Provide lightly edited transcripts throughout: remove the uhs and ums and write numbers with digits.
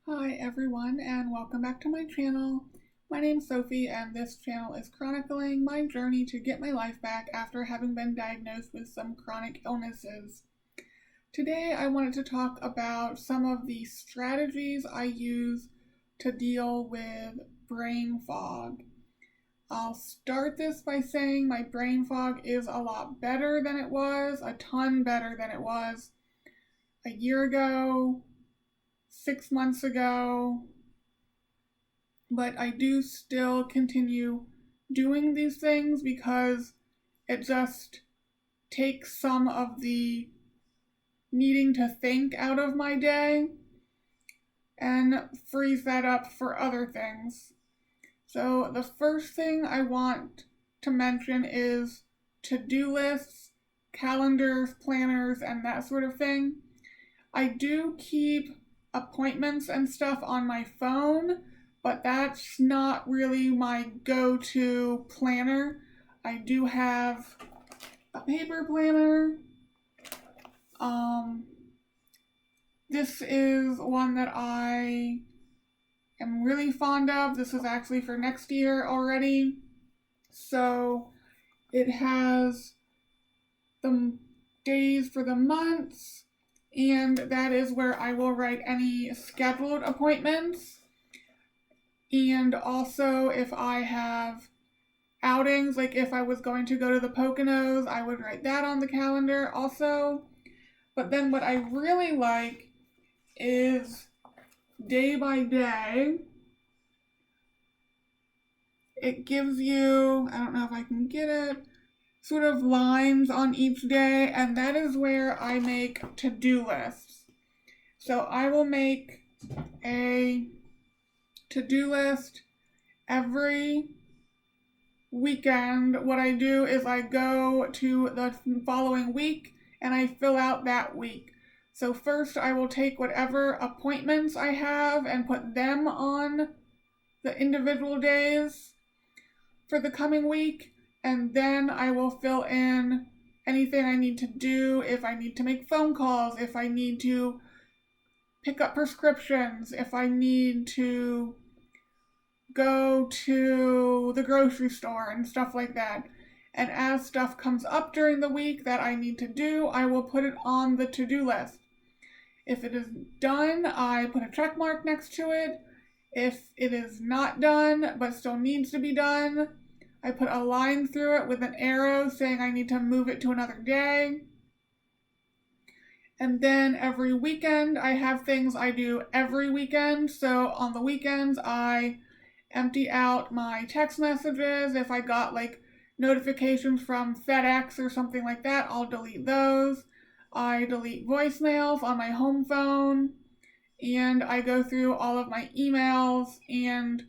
Hi everyone, and welcome back to my channel. My name's Sophie, and this channel is chronicling my journey to get my life back after having been diagnosed with some chronic illnesses. Today I wanted to talk about some of the strategies I use to deal with brain fog. I'll start this by saying my brain fog is a lot better than it was, a ton better than it was a year ago, 6 months ago, but I do still continue doing these things because it just takes some of the needing to think out of my day and frees that up for other things. So the first thing I want to mention is to-do lists, calendars, planners, and that sort of thing. I do keep appointments and stuff on my phone, but that's not really my go-to planner. I do have a paper planner. This is one that I am really fond of. This is actually for next year already. So it has the days for the months, and that is where I will write any scheduled appointments. And also if I have outings, like if I was going to go to the Poconos, I would write that on the calendar also. But then what I really like is day by day. It gives you, I don't know if I can get it, sort of lines on each day, and that is where I make to-do lists. So I will make a to-do list every weekend. What I do is I go to the following week and I fill out that week. So first I will take whatever appointments I have and put them on the individual days for the coming week, and then I will fill in anything I need to do, if I need to make phone calls, if I need to pick up prescriptions, if I need to go to the grocery store and stuff like that. And as stuff comes up during the week that I need to do, I will put it on the to-do list. If it is done, I put a check mark next to it. If it is not done but still needs to be done, I put a line through it with an arrow saying I need to move it to another day. And then every weekend, I have things I do every weekend. So on the weekends, I empty out my text messages. If I got like notifications from FedEx or something like that, I'll delete those. I delete voicemails on my home phone, and I go through all of my emails and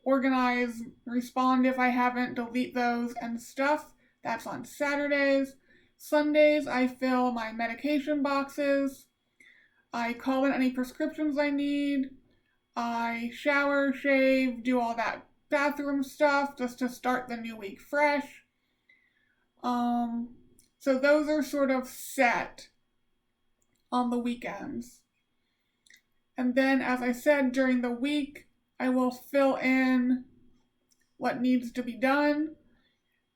organize, respond if I haven't, delete those and stuff. That's on Saturdays. Sundays, I fill my medication boxes. I call in any prescriptions I need. I shower, shave, do all that bathroom stuff just to start the new week fresh. So those are sort of set on the weekends. And then, as I said, during the week, I will fill in what needs to be done.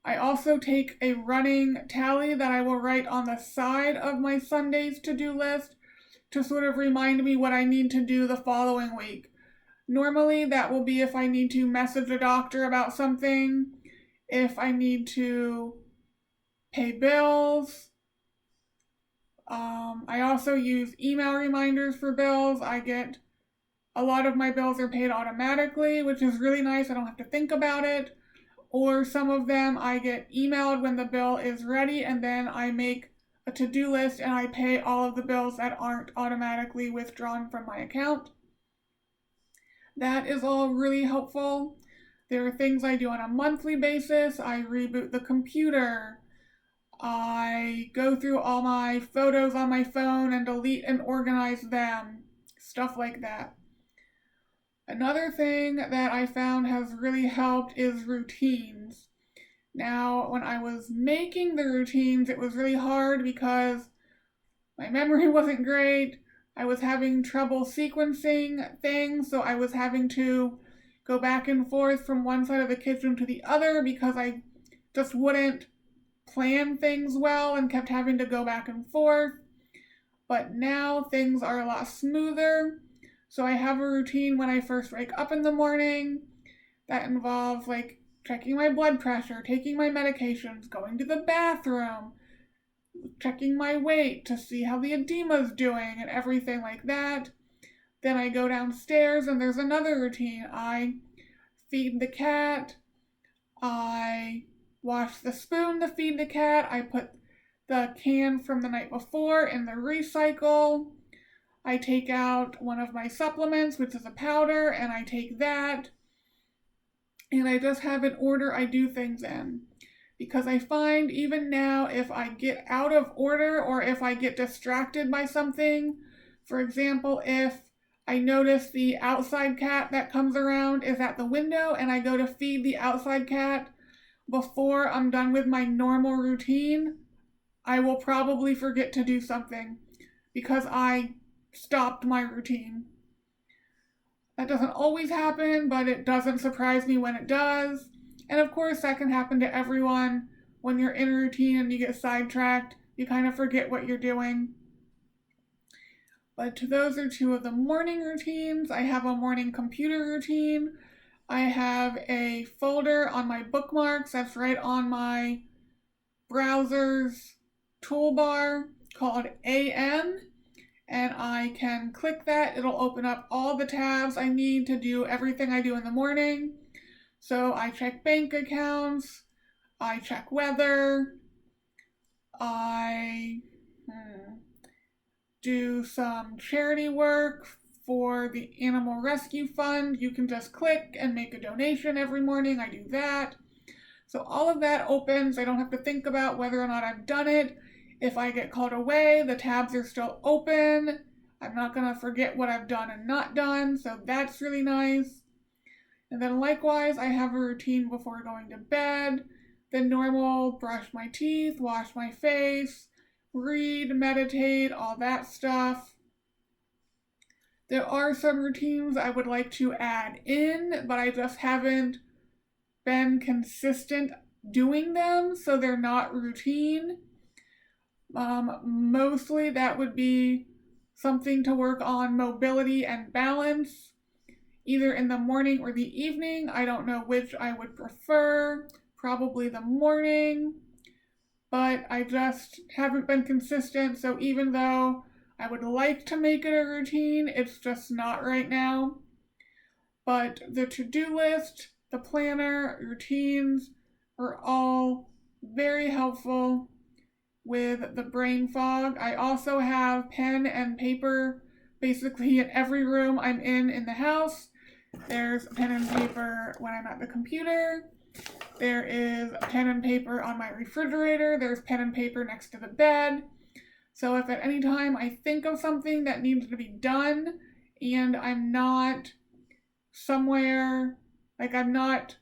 I also take a running tally that I will write on the side of my Sunday's to-do list to sort of remind me what I need to do the following week. Normally, that will be if I need to message a doctor about something, if I need to pay bills. I also use email reminders for bills. A lot of my bills are paid automatically, which is really nice. I don't have to think about it. Or some of them I get emailed when the bill is ready, and then I make a to-do list and I pay all of the bills that aren't automatically withdrawn from my account. That is all really helpful. There are things I do on a monthly basis. I reboot the computer. I go through all my photos on my phone and delete and organize them. Stuff like that. Another thing that I found has really helped is routines. Now, when I was making the routines, it was really hard because my memory wasn't great. I was having trouble sequencing things, so I was having to go back and forth from one side of the kitchen to the other because I just wouldn't plan things well and kept having to go back and forth. But now things are a lot smoother. So I have a routine when I first wake up in the morning that involves like checking my blood pressure, taking my medications, going to the bathroom, checking my weight to see how the edema's doing and everything like that. Then I go downstairs and there's another routine. I feed the cat, I wash the spoon to feed the cat, I put the can from the night before in the recycle, I take out one of my supplements, which is a powder, and I take that, and I just have an order I do things in. Because I find even now, if I get out of order or if I get distracted by something, for example, if I notice the outside cat that comes around is at the window and I go to feed the outside cat before I'm done with my normal routine, I will probably forget to do something because I stopped my routine. That doesn't always happen, but it doesn't surprise me when it does. And of course, that can happen to everyone. When you're in a routine and you get sidetracked, you kind of forget what you're doing. But those are two of the morning routines. I have a morning computer routine. I have a folder on my bookmarks that's right on my browser's toolbar called AM, and I can click that. It'll open up all the tabs I need to do everything I do in the morning. So I check bank accounts, I check weather, I do some charity work for the Animal Rescue Fund. You can just click and make a donation every morning. I do that. So all of that opens. I don't have to think about whether or not I've done it. If I get called away, the tabs are still open. I'm not going to forget what I've done and not done, so that's really nice. And then likewise, I have a routine before going to bed. The normal brush my teeth, wash my face, read, meditate, all that stuff. There are some routines I would like to add in, but I just haven't been consistent doing them, so they're not routine. Mostly that would be something to work on mobility and balance, either in the morning or the evening. I don't know which I would prefer, probably the morning, but I just haven't been consistent, so even though I would like to make it a routine, it's just not right now. But the to-do list, the planner, routines are all very helpful with the brain fog. I also have pen and paper basically in every room I'm in the house. There's pen and paper when I'm at the computer. There is pen and paper on my refrigerator. There's pen and paper next to the bed. So if at any time I think of something that needs to be done and I'm not somewhere, like I'm not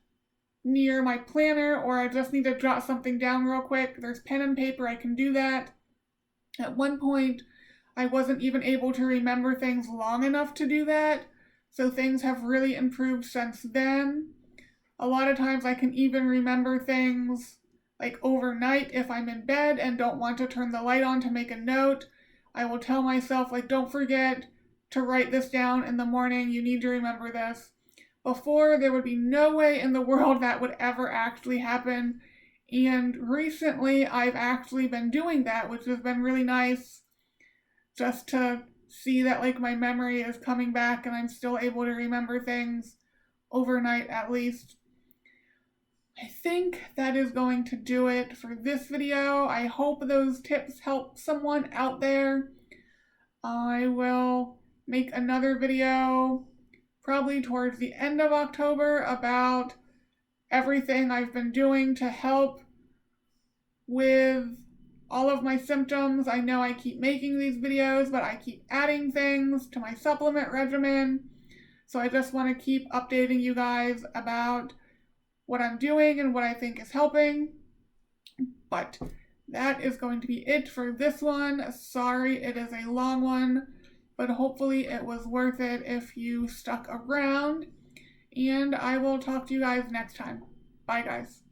near my planner, or I just need to jot something down real quick, there's pen and paper, I can do that. At one point, I wasn't even able to remember things long enough to do that, so things have really improved since then. A lot of times I can even remember things like overnight if I'm in bed and don't want to turn the light on to make a note. I will tell myself, like, don't forget to write this down in the morning, you need to remember this. Before, there would be no way in the world that would ever actually happen, and recently I've actually been doing that, which has been really nice, just to see that like my memory is coming back and I'm still able to remember things overnight at least. I think that is going to do it for this video. I hope those tips help someone out there. I will make another video probably towards the end of October about everything I've been doing to help with all of my symptoms. I know I keep making these videos, but I keep adding things to my supplement regimen. So I just want to keep updating you guys about what I'm doing and what I think is helping. But that is going to be it for this one. Sorry, it is a long one. but hopefully it was worth it if you stuck around, and I will talk to you guys next time. Bye, guys.